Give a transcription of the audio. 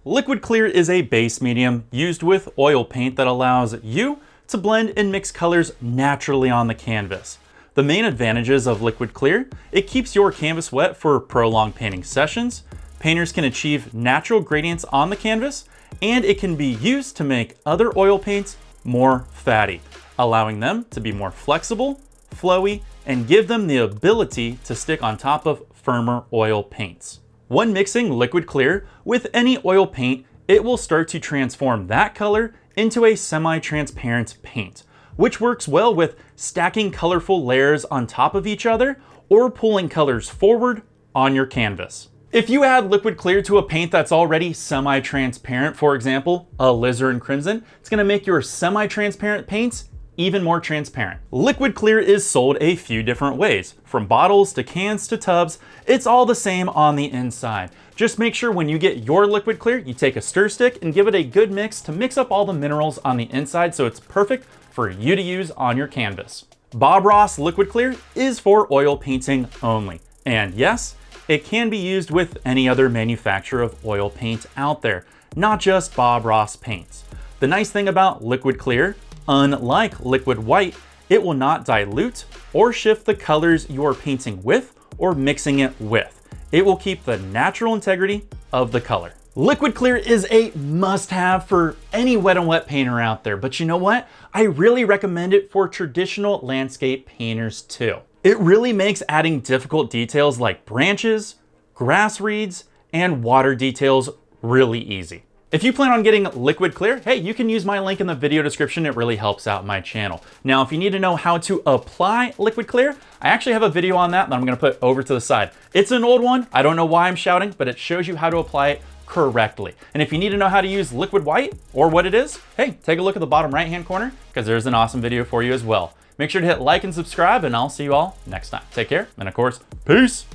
Liquid clear is a base medium used with oil paint that allows you to blend and mix colors naturally on the canvas. The main advantages of liquid clear: it keeps your canvas wet for prolonged painting sessions, painters can achieve natural gradients on the canvas, and it can be used to make other oil paints more fatty, allowing them to be more flexible, flowy, and give them the ability to stick on top of firmer oil paints. When mixing liquid clear with any oil paint, it will start to transform that color into a semi-transparent paint, which works well with stacking colorful layers on top of each other or pulling colors forward on your canvas. If you add liquid clear to a paint that's already semi-transparent, for example, alizarin crimson, it's gonna make your semi-transparent paints even more transparent. Liquid clear is sold a few different ways. From bottles to cans to tubs, it's all the same on the inside. Just make sure when you get your liquid clear, you take a stir stick and give it a good mix to mix up all the minerals on the inside so it's perfect for you to use on your canvas. Bob Ross liquid clear is for oil painting only. And yes, it can be used with any other manufacturer of oil paint out there, not just Bob Ross paints. The nice thing about liquid clear, unlike liquid white, it will not dilute or shift the colors you are painting with or mixing it with. It will keep the natural integrity of the color. Liquid clear is a must-have for any wet and wet painter out there, but you know what? I really recommend it for traditional landscape painters too. It really makes adding difficult details like branches, grass reeds, and water details really easy. If you plan on getting liquid clear, hey, you can use my link in the video description. It really helps out my channel. Now, if you need to know how to apply liquid clear, I actually have a video on that I'm gonna put over to the side. It's an old one. I don't know why I'm shouting, but it shows you how to apply it correctly. And if you need to know how to use liquid white or what it is, hey, take a look at the bottom right-hand corner because there's an awesome video for you as well. Make sure to hit like and subscribe, and I'll see you all next time. Take care, and of course, peace.